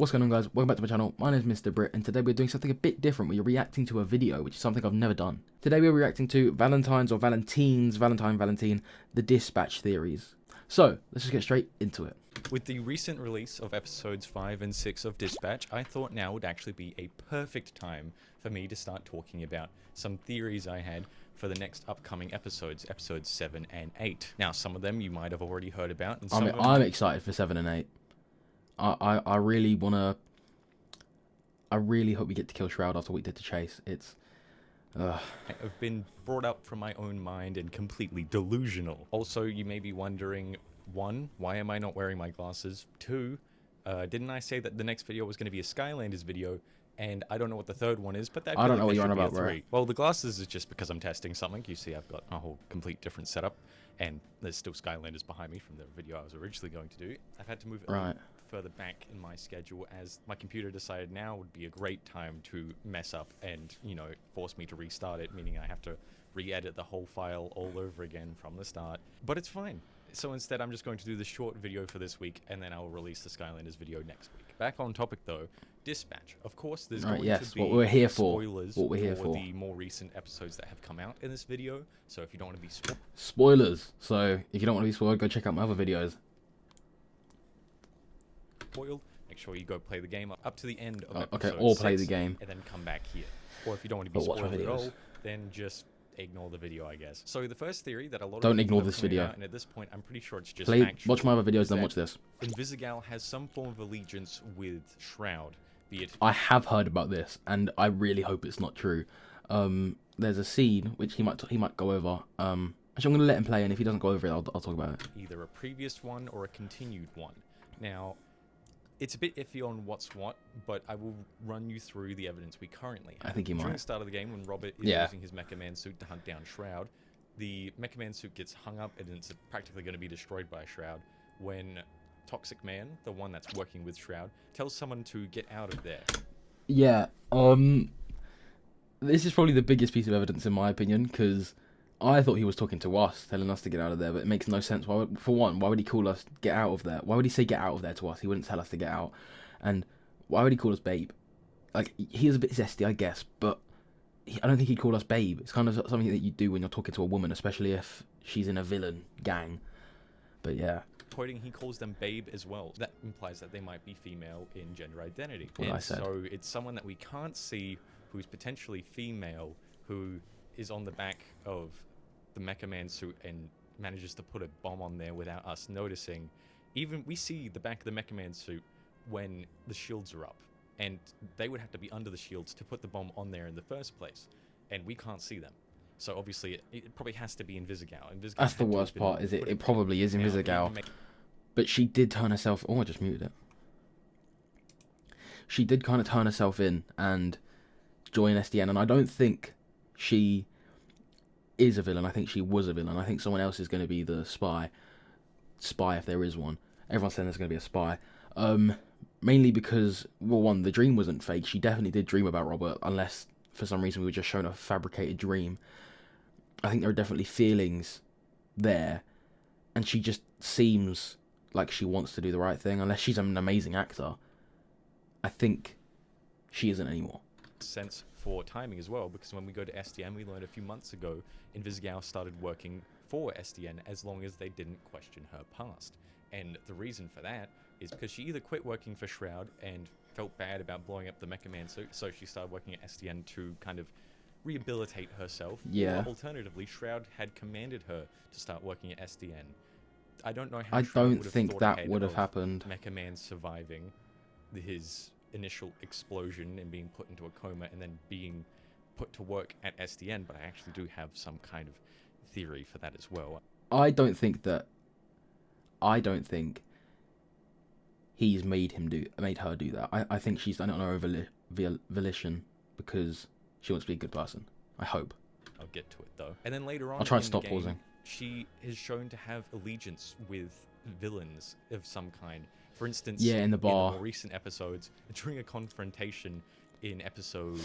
What's going on, guys? Welcome back to my channel. My name is Mr. Brit, and today we're doing something a bit different. We're reacting to a video, which is something I've never done. Today we're reacting to Valentine's or Valentine, the Dispatch theories. So, let's just get straight into it. With the recent release of episodes 5 and 6 of Dispatch, I thought now would actually be a perfect time for me to start talking about some theories I had for the next upcoming episodes, episodes 7 and 8. Now, some of them you might have already heard about, and some of them... I'm excited for 7 and 8. I really hope we get to kill Shroud after what we did to Chase. I've been brought up from my own mind and completely delusional. Also, you may be wondering, 1, why am I not wearing my glasses? 2, didn't I say that the next video was going to be a Skylanders video? And I don't know what the third one is, but that I don't know what you're on about, bro. Well, the glasses is just because I'm testing something. You see, I've got a whole complete different setup, and there's still Skylanders behind me from the video I was originally going to do. I've had to move it Right. further back in my schedule as my computer decided now would be a great time to mess up and, you know, force me to restart it, meaning I have to re-edit the whole file all over again from the start. But it's fine. So instead, I'm just going to do the short video for this week, and then I'll release the Skylanders video next week. Back on topic, though, Dispatch. Of course, there's going to be what we're here for. spoilers What we're here for. the more recent episodes that have come out in this video. So if you don't want to be Spoilers. So if you don't want to be spoiled, go check out my other videos. spoiled, make sure you go play the game up to the end of Okay, episode or play 6, the game. and then come back here. Or if you don't want to be But watch my spoiled at videos. all, then just ignore the video, I guess. So the first theory that a lot of Don't people ignore have this pointed video. out, and at this point I'm pretty sure it's just Watch my other videos, then that watch this. Invisigal has some form of allegiance with Shroud, be it I have heard about this, and I really hope it's not true. There's a scene which he might go over. Actually, I'm gonna let him play, and if he doesn't go over it, I'll talk about it. either a previous one or a continued one. Now, it's a bit iffy on what's what, but I will run you through the evidence we currently have. I think he During might. the start of the game, when Robert is using his Mecha Man suit to hunt down Shroud, the Mecha Man suit gets hung up and it's practically going to be destroyed by Shroud when Toxic Man, the one that's working with Shroud, tells someone to get out of there. Yeah. This is probably the biggest piece of evidence in my opinion, because I thought he was talking to us, telling us to get out of there, but it makes no sense. For one, why would he call us get out of there? Why would he say get out of there to us? He wouldn't tell us to get out. And why would he call us babe? Like, he is a bit zesty, I guess, but I don't think he'd call us babe. It's kind of something that you do when you're talking to a woman, especially if she's in a villain gang. But yeah. Quoting, he calls them babe as well. That implies that they might be female in gender identity. What I said. So it's someone that we can't see who's potentially female, who is on the back of the Mecha Man suit and manages to put a bomb on there without us noticing. Even we see the back of the Mecha Man suit when the shields are up, and they would have to be under the shields to put the bomb on there in the first place, and we can't see them. So obviously it probably has to be Invisigal. That's the worst part, is it probably is Invisigal. But she did turn herself... Oh, I just muted it. She did kind of turn herself in and join SDN, and I don't think she is a villain. I think she was a villain. I think someone else is going to be the spy if there is one. Everyone's saying there's going to be a spy. Mainly because, well, one, the dream wasn't fake. She definitely did dream about Robert, unless for some reason we were just shown a fabricated dream. I think there are definitely feelings there, and she just seems like she wants to do the right thing, unless she's an amazing actor. I think she isn't anymore. Sense for timing as well, because when we go to SDN, we learned a few months ago Invisigal started working for SDN as long as they didn't question her past. And the reason for that is because she either quit working for Shroud and felt bad about blowing up the Mecha Man suit, so she started working at SDN to kind of rehabilitate herself. Yeah. Or alternatively, Shroud had commanded her to start working at SDN. I don't know how I Shroud don't would have think thought that ahead would have of happened. Mecha Man surviving his initial explosion and being put into a coma and then being put to work at SDN, but I actually do have some kind of theory for that as well. I don't think he's made her do that. I think she's done it on her own volition because she wants to be a good person. I hope. I'll get to it though. And then later on, I'll try in to the stop game, pausing. she is shown to have allegiance with villains of some kind. For instance, Yeah, in the bar. in the more recent episodes, during a confrontation in episode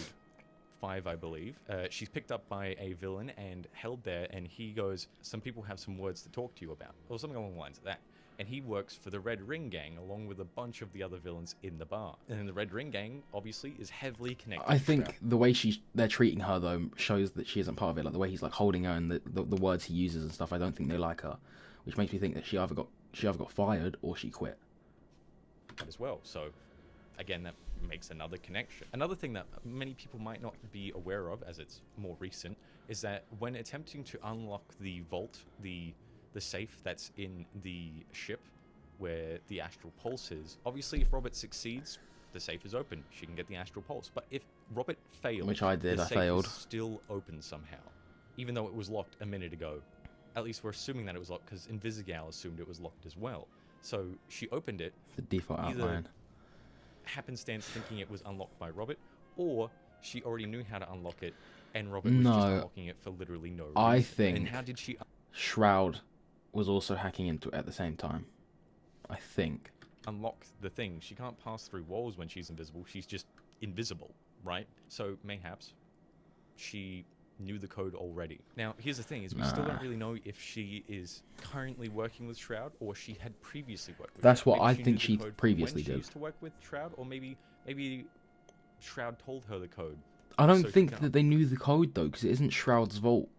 5, I believe, she's picked up by a villain and held there, and he goes, "Some people have some words to talk to you about," or something along the lines of that. and he works for the Red Ring Gang along with a bunch of the other villains in the bar. And then the Red Ring Gang obviously is heavily connected. I to think Shroud. the way they're treating her though shows that she isn't part of it. Like the way he's like holding her and the words he uses and stuff. I don't think they like her, which makes me think that she either got fired or she quit. As well. So again, that makes another connection. Another thing that many people might not be aware of, as it's more recent, is that when attempting to unlock the vault, the safe that's in the ship where the astral pulse is, obviously if Robert succeeds, the safe is open. She can get the astral pulse. But if Robert fails, Which I did, the I safe failed. is still open somehow, even though it was locked a minute ago. At least we're assuming that it was locked because Invisigal assumed it was locked as well. So she opened it, The default Either outline. happenstance thinking it was unlocked by Robert, or she already knew how to unlock it, and Robert was just No. unlocking it for literally no reason. I And think how did she Shroud was also hacking into it at the same time. I think. unlock the thing? She can't pass through walls when she's invisible. She's just invisible, right? So mayhaps she knew the code already. Now, here's the thing: is we still don't Nah. really know if she is currently working with Shroud or she had previously worked with. That's Shroud. what I Maybe think knew the she code from previously when she did. used to work with Shroud, or maybe Shroud told her the code. I don't So she think can that they knew the code though, because it isn't Shroud's fault.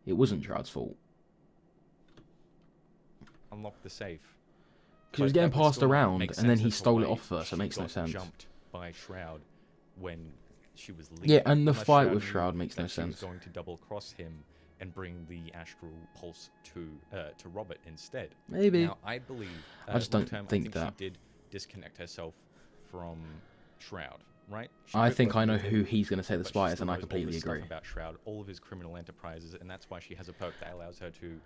It wasn't Shroud's fault. Unlock the safe. Because he was But getting that would passed still not around, make and then sense he as to stole it why off first, so it she makes no got sense. Jumped by Shroud when she was leaving. Yeah, and the Unless fight with knew Shroud makes no that she was sense. going to double cross him and bring the astral pulse to Robert instead. Maybe. Now I believe I just long don't term, think I think that. she did disconnect herself from Shroud, right? She I quit think I working know with him, who he's going to say the but she spy is, still and I knows all completely this stuff agree. about Shroud, all of his criminal enterprises, and that's why she has a perk that allows her to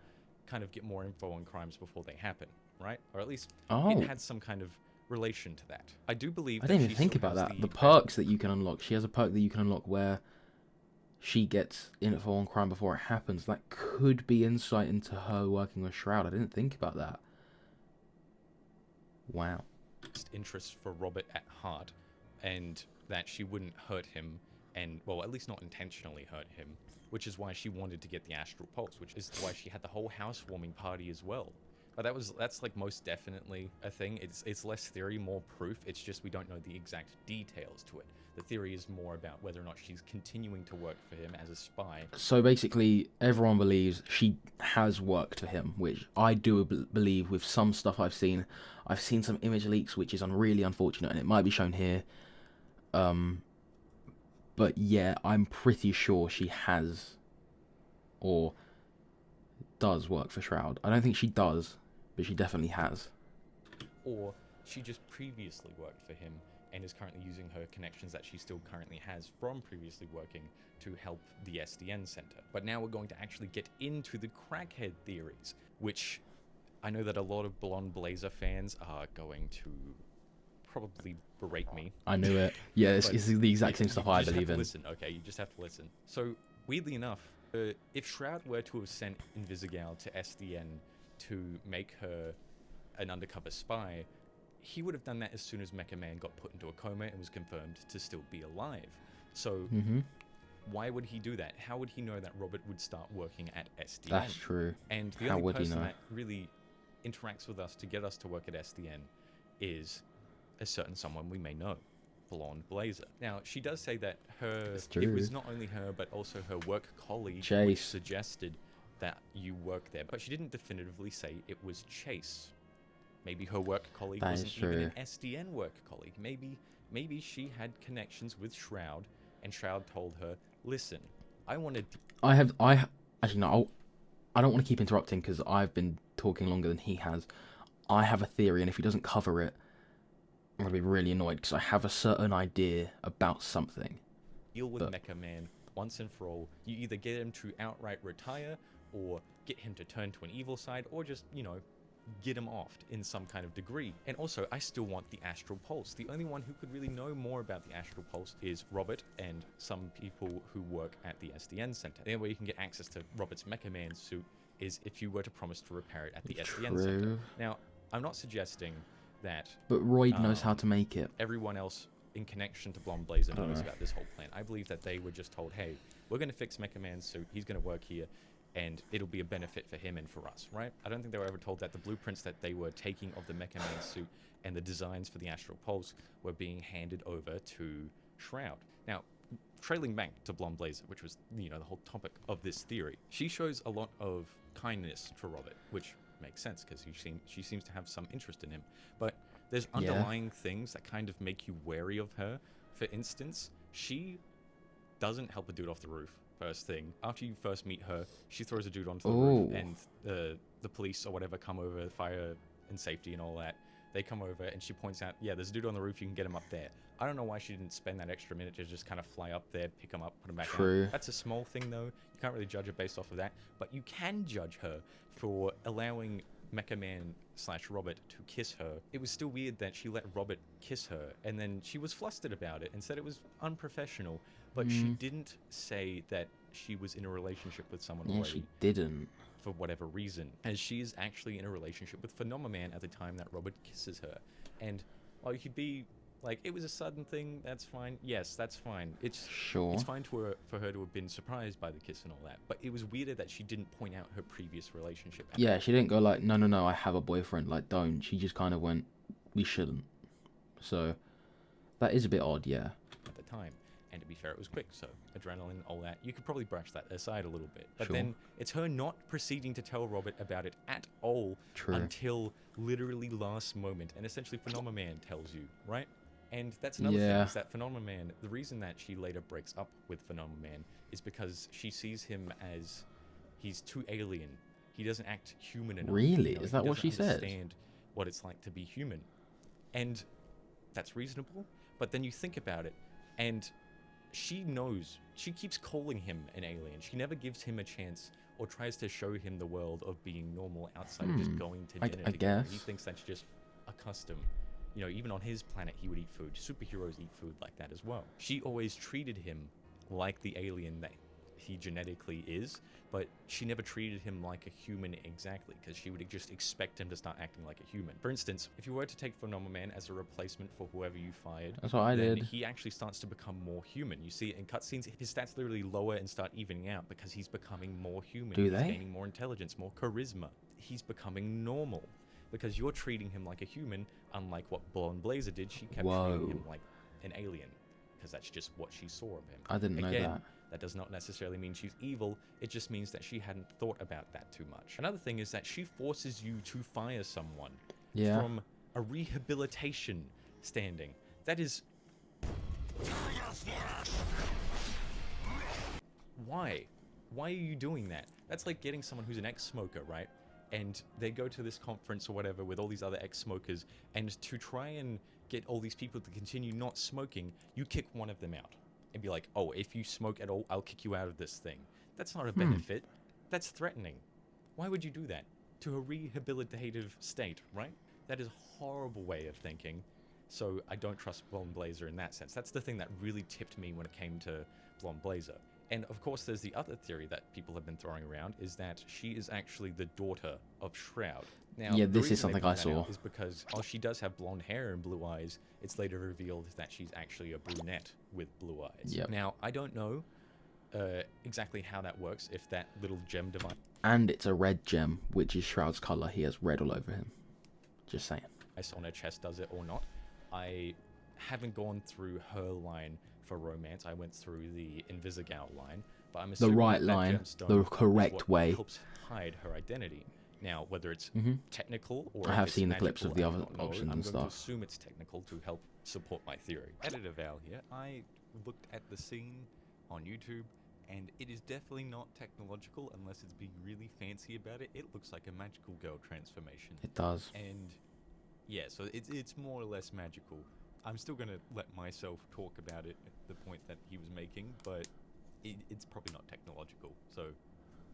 kind of get more info on crimes before they happen, right? Or at least Oh, it had some kind of relation to that. I do believe I that didn't even she think still about has that. The best- perks that you can unlock. She has a perk that you can unlock where she gets info on crime before it happens. That could be insight into her working with Shroud. I didn't think about that. Wow. interests for Robert at heart, and that she wouldn't hurt him, and well, at least not intentionally hurt him, which is why she wanted to get the astral pulse, which is why she had the whole housewarming party as well. But that's like most definitely a thing. It's less theory, more proof. It's just we don't know the exact details to it. The theory is more about whether or not she's continuing to work for him as a spy. So basically, everyone believes she has worked for him, which I do believe with some stuff I've seen. I've seen some image leaks, which is really unfortunate, and it might be shown here. But yeah, I'm pretty sure she has or does work for Shroud. I don't think she does, but she definitely has. Or she just previously worked for him and is currently using her connections that she still currently has from previously working to help the SDN Center. But now we're going to actually get into the crackhead theories, which I know that a lot of Blonde Blazer fans are going to probably berate me. I knew it. Yeah, it's But the exact same you stuff just I have believe to in. Listen, okay, you just have to listen. So, weirdly enough, if Shroud were to have sent Invisigal to SDN to make her an undercover spy, he would have done that as soon as Mecha Man got put into a coma and was confirmed to still be alive. So, Mm-hmm. why would he do that? How would he know that Robert would start working at SDN? That's true. And the How only would he person know? that really interacts with us to get us to work at SDN is a certain someone we may know, Blonde Blazer. Now, she does say that It's it was true. not only her, but also her work colleague, which Chase. suggested that you work there. But she didn't definitively say it was Chase. Maybe her work colleague That is wasn't even an true. SDN work colleague. Maybe she had connections with Shroud, and Shroud told her, "Listen, I want to." Actually no. I don't want to keep interrupting because I've been talking longer than he has. I have a theory, and if he doesn't cover it, I'm gonna be really annoyed because I have a certain idea about something. Deal with But- Mecha Man once and for all. You either get him to outright retire, or get him to turn to an evil side, or just, get him off in some kind of degree. And also, I still want the Astral Pulse. The only one who could really know more about the Astral Pulse is Robert and some people who work at the SDN Center. The only way you can get access to Robert's Mecha Man suit is if you were to promise to repair it at the SDN Center. True. Now, I'm not suggesting that But Royd knows how to make it. everyone else in connection to Blonde Blazer I don't knows know. about this whole plan. I believe that they were just told, hey, we're going to fix Mecha Man's suit. He's going to work here. and it'll be a benefit for him and for us, right? I don't think they were ever told that the blueprints that they were taking of the Mecha Man suit and the designs for the Astral Pulse were being handed over to Shroud. Now, trailing back to Blonde Blazer, which was, the whole topic of this theory, she shows a lot of kindness to Robert, which makes sense because she seems to have some interest in him. But there's underlying things that kind of make you wary of her. For instance, she doesn't help a dude off the roof. First thing, after you first meet her, she throws a dude onto the roof, and the police or whatever come over, fire and safety and all that. They come over, and she points out, yeah, there's a dude on the roof, you can get him up there. I don't know why she didn't spend that extra minute to just kind of fly up there, pick him up, put him back down. That's a small thing, though. You can't really judge her based off of that, but you can judge her for allowing Mecha Man / Robert to kiss her. It was still weird that she let Robert kiss her, and then she was flustered about it and said it was unprofessional, but she didn't say that she was in a relationship with someone already. She didn't. For whatever reason, as she is actually in a relationship with Phenomenon at the time that Robert kisses her. And while you could be like, it was a sudden thing, that's fine. Yes, that's fine. It's fine for her to have been surprised by the kiss and all that. But it was weirder that she didn't point out her previous relationship. Yeah, she didn't go like, no, I have a boyfriend. Like, don't. She just kind of went, we shouldn't. So that is a bit odd, yeah. At the time. And to be fair, it was quick, so adrenaline, all that. You could probably brush that aside a little bit. But then it's her not proceeding to tell Robert about it at all until literally last moment. And essentially Phenomenon tells you, right? And that's another thing, is that Phenomenon, the reason that she later breaks up with Phenomenon is because she sees him as he's too alien. He doesn't act human enough. Really? Is that what she said? He doesn't understand what it's like to be human. And that's reasonable. But then you think about it, and she knows. She keeps calling him an alien. She never gives him a chance or tries to show him the world of being normal outside of just going to dinner together. He thinks that's just a custom. Even on his planet, he would eat food. Superheroes eat food like that as well. She always treated him like the alien that he genetically is, but she never treated him like a human exactly, because she would just expect him to start acting like a human. For instance, if you were to take Phenomenon as a replacement for whoever you fired, that's what I did. He actually starts to become more human. You see it in cutscenes, his stats literally lower and start evening out because he's becoming more human. He's gaining more intelligence, more charisma. He's becoming normal because you're treating him like a human, unlike what Blonde Blazer did. She kept treating him like an alien because that's just what she saw of him. I didn't know that. That does not necessarily mean she's evil, it just means that she hadn't thought about that too much. Another thing is that she forces you to fire someone from a rehabilitation standing. That is... Why? Why are you doing that? That's like getting someone who's an ex-smoker, right? And they go to this conference or whatever with all these other ex-smokers, and to try and get all these people to continue not smoking, you kick one of them out. And be like, oh, if you smoke at all, I'll kick you out of this thing. That's not a benefit. That's threatening. Why would you do that? To a rehabilitative state, right? That is a horrible way of thinking. So I don't trust Blonde Blazer in that sense. That's the thing that really tipped me when it came to Blonde Blazer. And of course, there's the other theory that people have been throwing around, is that she is actually the daughter of Shroud. Now, yeah, this is something I saw. Is because while she does have blonde hair and blue eyes, it's later revealed that she's actually a brunette with blue eyes. Yep. Now, I don't know exactly how that works, if that little gem device... And it's a red gem, which is Shroud's color. He has red all over him. Just saying. ...on her chest does it or not. I haven't gone through her line for romance. I went through the Invisigal line, but I'm assuming the right that line, the correct way, helps hide her identity. Now, whether it's technical or I have seen the clips of the other options and stuff. I'm going to assume it's technical to help support my theory. Editor Val here. I looked at the scene on YouTube, and it is definitely not technological unless it's being really fancy about it. It looks like a magical girl transformation. It does. And yeah, so it's more or less magical. I'm still going to let myself talk about it at the point that he was making, but it's probably not technological. So,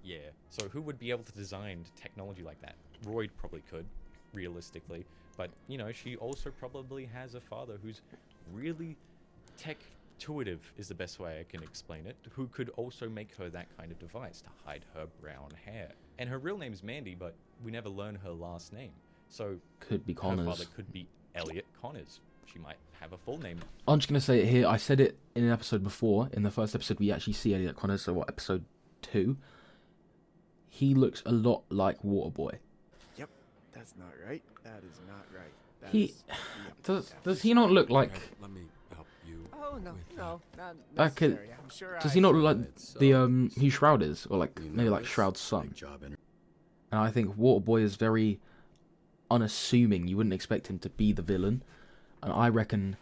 yeah. So who would be able to design technology like that? Royd probably could, realistically. But, she also probably has a father who's really tech-tuitive, is the best way I can explain it, who could also make her that kind of device to hide her brown hair. And her real name's Mandy, but we never learn her last name. So could be Connors. Her father could be Elliot Connors. She might have a full name. I'm just going to say it here. I said it in an episode before. In the first episode, we actually see Elliot Connors. So what, episode 2? he looks a lot like Waterboy. Yep, that's not right. That is not right. That He is- yep, does. that Does is- he not look All right, like? let me help you. Oh no, with no, not Back at- necessary. I'm sure. Does he not look like It's the so who Shroud is, or like You maybe like nervous? Shroud's son? Big job And I think Waterboy is very unassuming. You wouldn't expect him to be the villain, and I reckon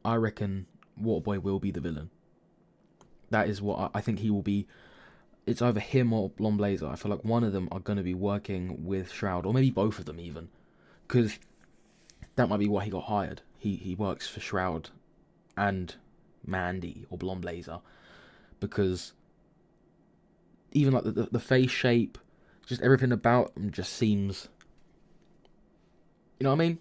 Waterboy will be the villain. That is what I think he will be. It's either him or Blonde Blazer. I feel like one of them are going to be working with Shroud, or maybe both of them even, because that might be why he got hired. He works for Shroud and Mandy or Blonde Blazer, because even like the face shape, just everything about him just seems. You know what I mean?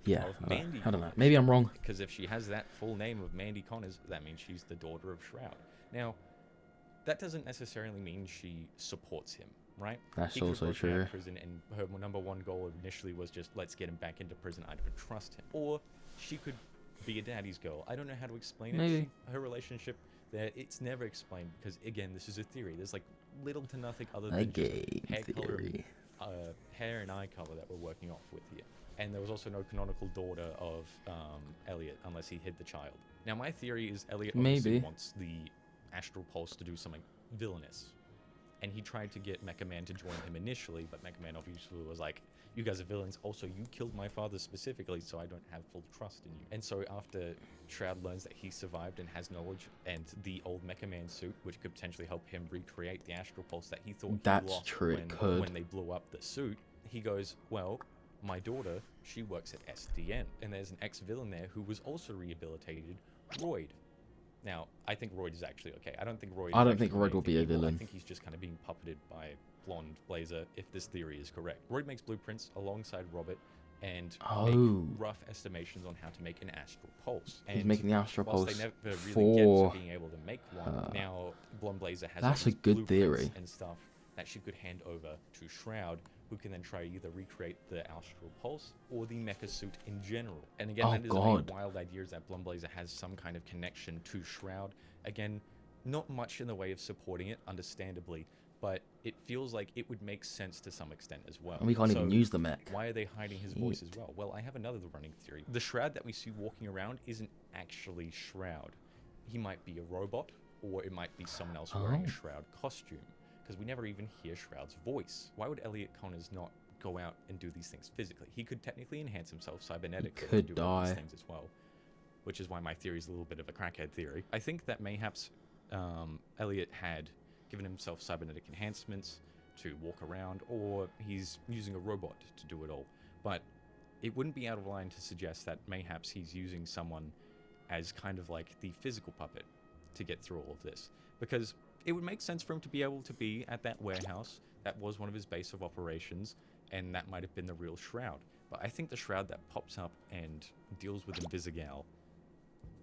Yeah. Well, if Mandy I don't know. Connors- Maybe I'm wrong. Because if she has that full name of Mandy Connors, that means she's the daughter of Shroud. Now, that doesn't necessarily mean she supports him, right? That's He could also have broken out true. of prison, and her number one goal initially was just let's get him back into prison. I don't trust him. Or she could be a daddy's girl. I don't know how to explain it. Maybe. Her relationship there, it's never explained because again, this is a theory. There's like little to nothing other A than just game hair color, theory. hair and eye color that we're working off with here. And there was also no canonical daughter of Elliot unless he hid the child. Now my theory is Elliot obviously Maybe. wants the Astral Pulse to do something villainous. And he tried to get Mecha Man to join him initially, but Mecha Man obviously was like, you guys are villains. Also, you killed my father specifically, so I don't have full trust in you. And so after Shroud learns that he survived and has knowledge, and the old Mecha Man suit, which could potentially help him recreate the Astral Pulse that he thought That's he lost true, it could. when they blew up the suit, he goes, well, my daughter, she works at SDN, and there's an ex-villain there who was also rehabilitated, Royd. Now, I think Royd is actually okay. I don't think Royd. I is don't actually think Royd will anything be a evil. villain. I think he's just kind of being puppeted by Blonde Blazer, if this theory is correct. Royd makes blueprints alongside Robert, and Oh. make rough estimations on how to make an Astral Pulse. He's And making the Astral whilst Pulse they never really for. get to being able to make one, now Blonde Blazer has all That's a these good blueprints theory. and stuff that she could hand over to Shroud, who can then try to either recreate the Astral Pulse or the mecha suit in general. And again, Oh, that is God. a wild idea, is that Blonde Blazer has some kind of connection to Shroud. Again, not much in the way of supporting it, understandably, but it feels like it would make sense to some extent as well. And we can't even So, use the mech. why are they hiding his voice as Shit. well? Well, I have another running theory. The Shroud that we see walking around isn't actually Shroud. He might be a robot, or it might be someone else wearing a Oh. Shroud costume, because we never even hear Shroud's voice. Why would Elliot Connors not go out and do these things physically? He could technically enhance himself cybernetically could and do all these die. things as well, which is why my theory is a little bit of a crackhead theory. I think that mayhaps Elliot had given himself cybernetic enhancements to walk around, or he's using a robot to do it all. But it wouldn't be out of line to suggest that mayhaps he's using someone as kind of like the physical puppet to get through all of this. Because it would make sense for him to be able to be at that warehouse. That was one of his base of operations, and that might have been the real Shroud. But I think the Shroud that pops up and deals with Invisigal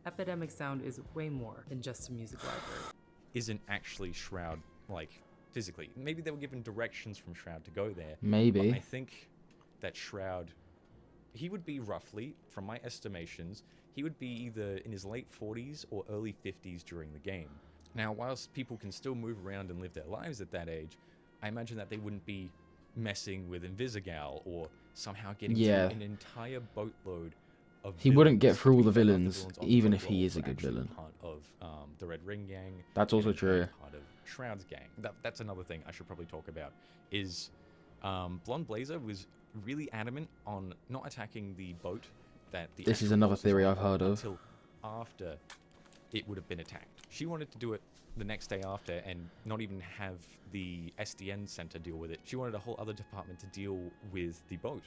Epidemic Sound is way more than just a music library. isn't actually Shroud, like, physically. Maybe they were given directions from Shroud to go there. Maybe. But I think that Shroud, he would be roughly, from my estimations, he would be either in his late 40s or early 50s during the game. Now, whilst people can still move around and live their lives at that age, I imagine that they wouldn't be messing with Invisigal or somehow getting Yeah. through an entire boatload of He wouldn't get villains, through all the because a lot of villains, on the even boat if he were is a good actually villain. Part of the Red Ring Gang. That's and also in turn true. Part of Shroud's gang. That's another thing I should probably talk about. Is Blonde Blazer was really adamant on not attacking the boat that the. This is Astral another Pulse theory on I've heard of. Until after it would have been attacked. She wanted to do it the next day after and not even have the SDN center deal with it. She wanted a whole other department to deal with the boat.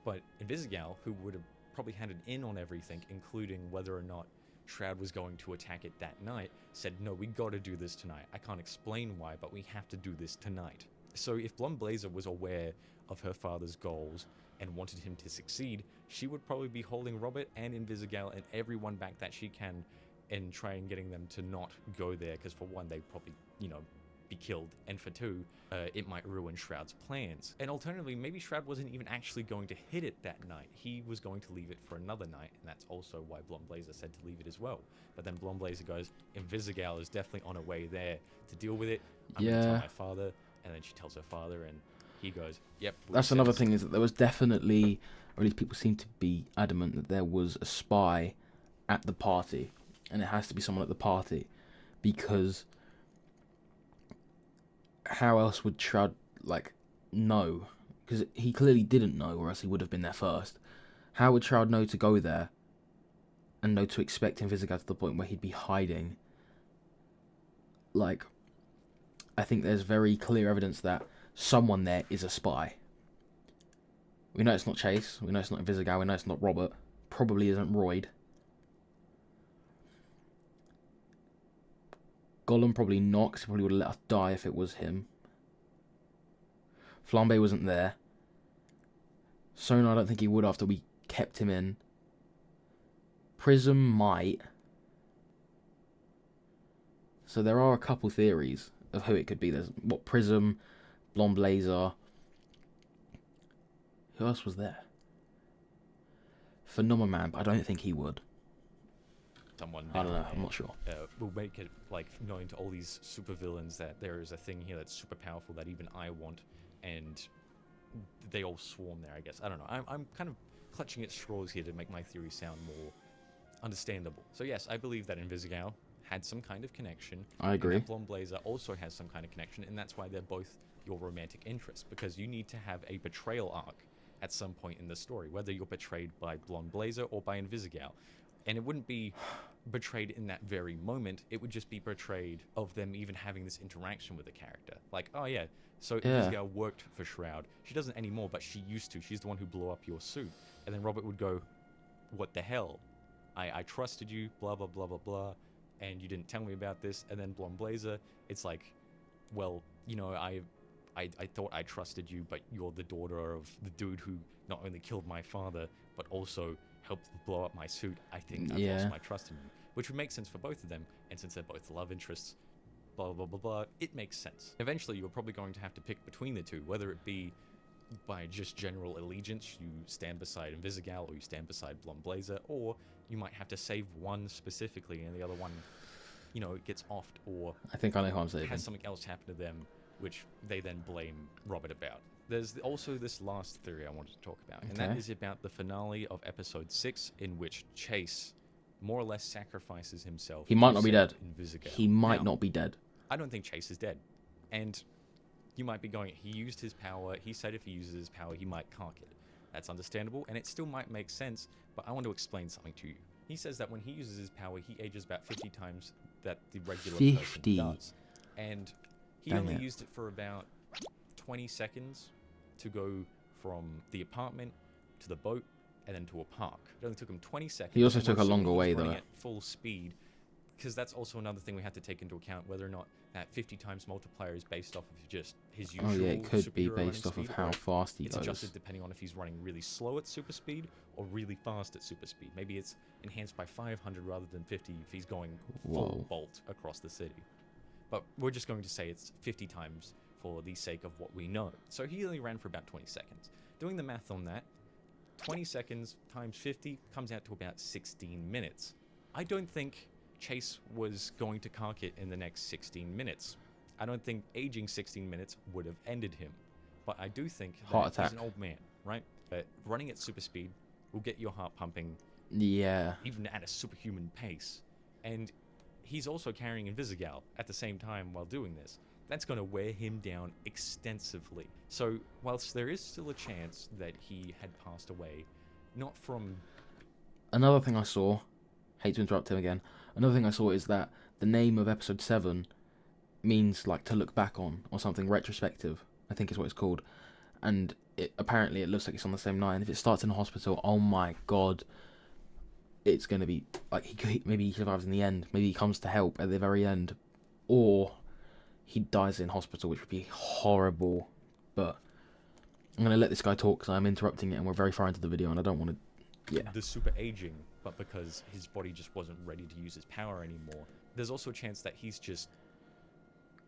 But Invisigal, who would have probably had an in on everything, including whether or not Shroud was going to attack it that night, said, no, we gotta do this tonight. I can't explain why, but we have to do this tonight. So if Blonde Blazer was aware of her father's goals and wanted him to succeed, she would probably be holding Robert and Invisigal and everyone back that she can and trying getting them to not go there, because for one, they'd probably, be killed, and for two, it might ruin Shroud's plans. And alternatively, maybe Shroud wasn't even actually going to hit it that night. He was going to leave it for another night, and that's also why Blonde Blazer said to leave it as well. But then Blonde Blazer goes, Invisigal is definitely on her way there to deal with it. I'm gonna tell Yeah. my father, And then she tells her father, and he goes, "Yep." That's another thing, is that there was definitely, or at least people seem to be adamant that there was a spy at the party, and it has to be someone at the party, because how else would Shroud know? Because he clearly didn't know, or else he would have been there first. How would Shroud know to go there and know to expect Invisigal to the point where he'd be hiding? I think there's very clear evidence that someone there is a spy. We know it's not Chase. We know it's not Invisigal. We know it's not Robert. Probably isn't Royd. Gollum probably not, 'cause he probably would have let us die if it was him. Flambe wasn't there. Sonar, I don't think he would after we kept him in. Prism might. So there are a couple theories of who it could be. There's Prism, Blonde Blazer. Who else was there? Phenomenon, but I don't think he would. Someone I don't know. down I'm not sure. will make it known to all these supervillains that there is a thing here that's super powerful that even I want, and they all swarm there. I guess I don't know. I'm kind of clutching at straws here to make my theory sound more understandable. So yes, I believe that Invisigal had some kind of connection. I agree. And that Blonde Blazer also has some kind of connection, and that's why they're both your romantic interest, because you need to have a betrayal arc at some point in the story, whether you're betrayed by Blonde Blazer or by Invisigal. And it wouldn't be betrayed in that very moment. It would just be betrayed of them even having this interaction with the character. Like, oh yeah, so Invisigal worked for Shroud. She doesn't anymore, but she used to. She's the one who blew up your suit. And then Robert would go, what the hell? I trusted you, blah, blah, blah, blah, blah, and you didn't tell me about this. And then Blonde Blazer, it's like, well, you know, I thought I trusted you, but you're the daughter of the dude who not only killed my father, but also helped blow up my suit. I think I've lost my trust in you. Which would make sense for both of them, and since they're both love interests, blah, blah, blah, blah, it makes sense. Eventually, you're probably going to have to pick between the two, whether it be by just general allegiance, you stand beside Invisigal, or you stand beside Blonde Blazer, or you might have to save one specifically, and the other one, you know, gets offed, or I think I know who I'm saving. has something else happen to them, which they then blame Robert about. There's also this last theory I wanted to talk about, and that is about the finale of episode 6, in which Chase more or less sacrifices himself. He might not be dead. Invisigal. He might not be dead. I don't think Chase is dead. And you might be going, he used his power, he said if he uses his power, he might conk it. That's understandable, and it still might make sense, but I want to explain something to you. He says that when he uses his power, he ages about 50 times that the regular 50. person does. And he Dang only it. used it for about 20 seconds to go from the apartment to the boat and then to a park. It only took him 20 seconds. He also and took we're a longer assuming way, he's running though. at full speed, because that's also another thing we have to take into account, whether or not that 50 times multiplier is based off of just his usual Oh yeah, it could be superhero running based off of speed, how or fast he it's goes. adjusted depending on if he's running really slow at super speed or really fast at super speed. Maybe it's enhanced by 500 rather than 50 if he's going full Whoa. bolt across the city. But we're just going to say it's 50 times for the sake of what we know. So he only ran for about 20 seconds. Doing the math on that, 20 seconds times 50 comes out to about 16 minutes. I don't think Chase was going to conk it in the next 16 minutes. I don't think aging 16 minutes would have ended him. But I do think Heart that he's attack. an old man, right? Running at super speed will get your heart pumping Yeah. even at a superhuman pace. And he's also carrying Invisigal at the same time while doing this. That's going to wear him down extensively. So, whilst there is still a chance that he had passed away, not from... Another thing I saw, hate to interrupt him again, another thing I saw is that the name of episode 7 means like to look back on, or something retrospective, I think is what it's called. And apparently it looks like it's on the same night, and if it starts in a hospital, oh my god, it's going to be, like, maybe he survives in the end, maybe he comes to help at the very end, or he dies in hospital, which would be horrible. But I'm going to let this guy talk, because I'm interrupting it, and we're very far into the video, and I don't want to, the super aging, but because his body just wasn't ready to use his power anymore. There's also a chance that he's just,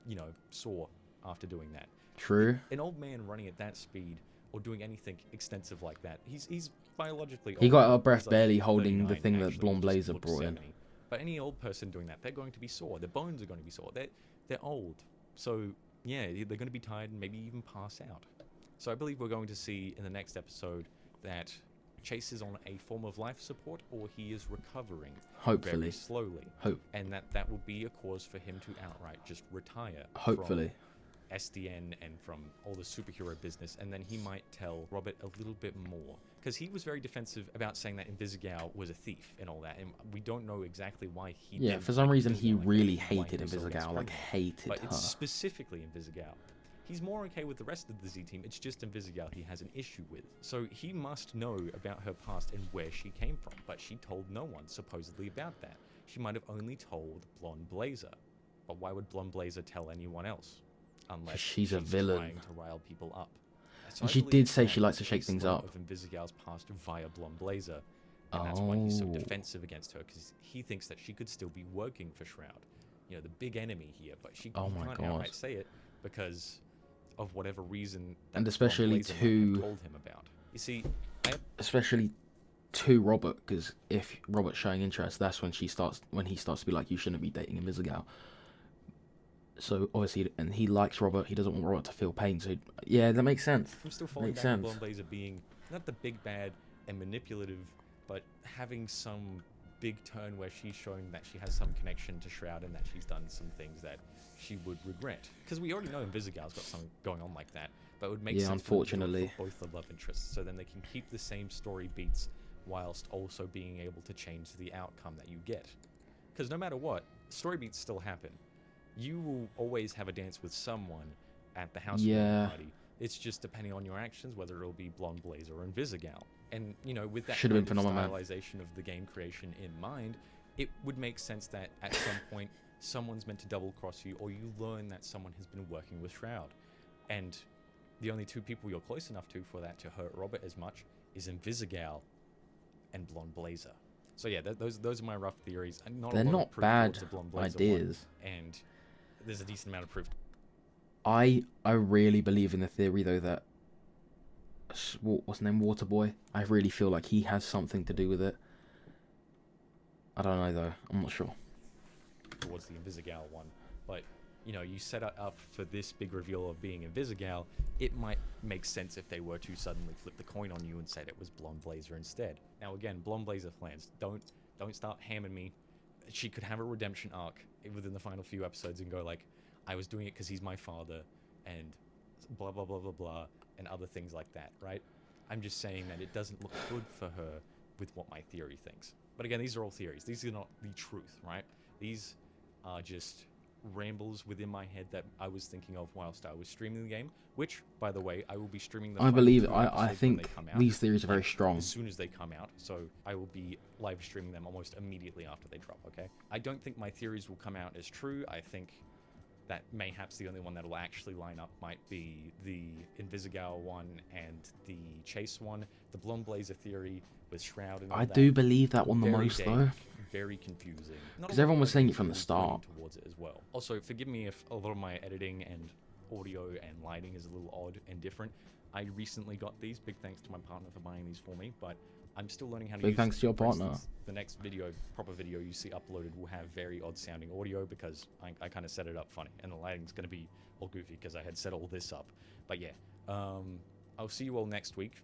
you know, sore after doing that. True. An old man running at that speed or doing anything extensive like that, he's biologically He old. got out of breath He's like barely holding the 39 thing that actually, Blonde he just Blazer looks brought in. 70. But any old person doing that, they're going to be sore. Their bones are going to be sore. They're old. So yeah, they're going to be tired and maybe even pass out. So I believe we're going to see in the next episode that Chase is on a form of life support, or he is recovering Hopefully. very slowly, Hope. and that will be a cause for him to outright just retire. Hopefully. From SDN and from all the superhero business, and then he might tell Robert a little bit more, because he was very defensive about saying that Invisigal was a thief and all that, and we don't know exactly why he Yeah, didn't for some like reason he Invisigal, like, really why he hated was so against Invisigal, like her. hated But her. it's specifically Invisigal. He's more okay with the rest of the Z team. It's just Invisigal he has an issue with. So he must know about her past and where she came from, but she told no one supposedly about that. She might have only told Blonde Blazer. But why would Blonde Blazer tell anyone else? Unless She's a villain. trying to rile people up. So And I she believe did say that she likes to shake Chase things learned up. Of Invisigal's past via Blonde Blazer. And that's why he's so Oh. defensive against her, because he thinks that she could still be working for Shroud. You know, the big enemy here, but she Oh he my can't God. outright say it because of whatever reason that And Blonde especially Blazer might have to- told him about. You see, Especially to Robert, because if Robert's showing interest, that's when he starts to be like, you shouldn't be dating Invisigal. So obviously, and he likes Robert. He doesn't want Robert to feel pain. So yeah, that makes sense. I'm still falling Makes back on sense. Blonde Blazer being not the big bad and manipulative, but having some big turn where she's showing that she has some connection to Shroud and that she's done some things that she would regret. Because we already know Invisigal's got something going on like that, but it would make Yeah, sense for them to do it unfortunately. for both the love interests, so then they can keep the same story beats whilst also being able to change the outcome that you get. Because no matter what, story beats still happen. You will always have a dance with someone at the house Yeah. party. It's just depending on your actions whether it'll be Blonde Blazer or Invisigal. And you know, with that Should've been kind of Phenomenon. stylization of the game creation in mind, it would make sense that at some point someone's meant to double cross you, or you learn that someone has been working with Shroud. And the only two people you're close enough to for that to hurt Robert as much is Invisigal and Blonde Blazer. So yeah, those are my rough theories. And not a They're lot of not proof bad towards the Blonde Blazer ideas. one, and there's a decent amount of proof. I really believe in the theory though that what's the name, Waterboy. I really feel like he has something to do with it. I don't know though. I'm not sure. Towards the Invisigal one, but you know, you set it up for this big reveal of being Invisigal. It might make sense if they were to suddenly flip the coin on you and said it was Blonde Blazer instead. Now again, Blonde Blazer plans. Don't start hamming me. She could have a redemption arc within the final few episodes and go like, I was doing it because he's my father, and blah blah blah blah blah, and other things like that, right? I'm just saying that it doesn't look good for her with what my theory thinks. But again, these are all theories. These are not the truth, right? These are just rambles within my head that I was thinking of whilst I was streaming the game, which, by the way, I will be streaming the I final believe. 2 I episodes when think they come out, these theories are very like, strong. as soon as they come out, so I will be live streaming them almost immediately after they drop, okay? I don't think my theories will come out as true. I think that mayhaps the only one that will actually line up might be the Invisigal one and the Chase one. The Blonde Blazer theory with Shroud and all I that, do believe that one the very most vague, though. very confusing. Not a 'Cause lot everyone of was saying it people from the really leaning start. towards it as well. Also, forgive me if a lot of my editing and audio and lighting is a little odd and different. I recently got these. Big thanks to my partner for buying these for me, but I'm still learning how to Big use thanks them. to your For partner. instance, the next video, proper video you see uploaded will have very odd sounding audio because I kind of set it up funny, and the lighting's going to be all goofy because I had set all this up. But yeah, I'll see you all next week.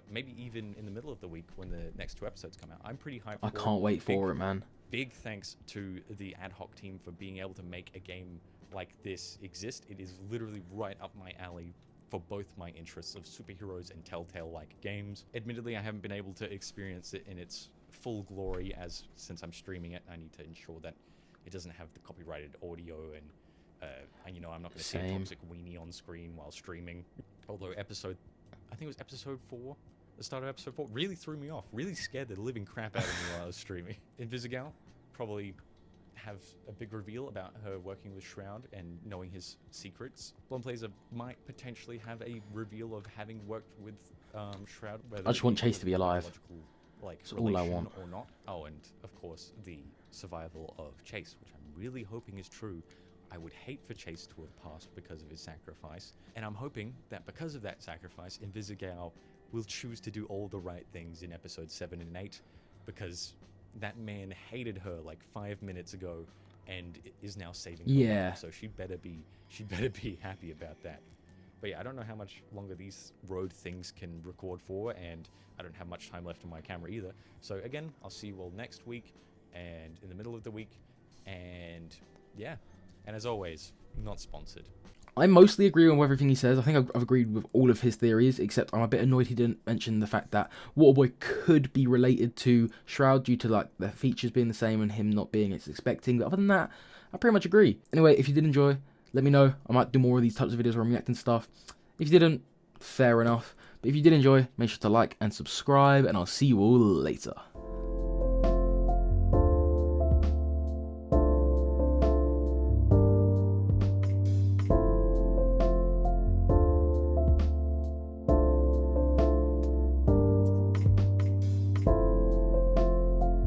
Maybe even in the middle of the week when the next 2 episodes come out. I'm pretty hyped I for can't wait Big- for it, man. Big thanks to the ad hoc team for being able to make a game like this exist. It is literally right up my alley for both my interests of superheroes and Telltale-like games. Admittedly, I haven't been able to experience it in its full glory since I'm streaming it. I need to ensure that it doesn't have the copyrighted audio and you know, I'm not going to see a Same. toxic weenie on screen while streaming. Although I think it was episode 4, the start of episode 4, really threw me off. Really scared the living crap out of me while I was streaming. Invisigal probably have a big reveal about her working with Shroud and knowing his secrets. Blonde Blazer might potentially have a reveal of having worked with Shroud. I just want Chase to be alive. Like, That's all I relation want. or not. Oh, and of course the survival of Chase, which I'm really hoping is true. I would hate for Chase to have passed because of his sacrifice, and I'm hoping that because of that sacrifice, Invisigal will choose to do all the right things in episode 7 and 8, because that man hated her like 5 minutes ago and is now saving. Yeah. So she better be happy about that. But yeah, I don't know how much longer these road things can record for, and I don't have much time left on my camera either. So again, I'll see you all next week and in the middle of the week. And yeah, and as always, not sponsored. I mostly agree with everything he says. I think I've agreed with all of his theories, except I'm a bit annoyed he didn't mention the fact that Waterboy could be related to Shroud due to like the features being the same and him not being as expecting. But other than that, I pretty much agree. Anyway, if you did enjoy, let me know. I might do more of these types of videos where I'm reacting stuff. If you didn't, fair enough. But if you did enjoy, make sure to like and subscribe, and I'll see you all later.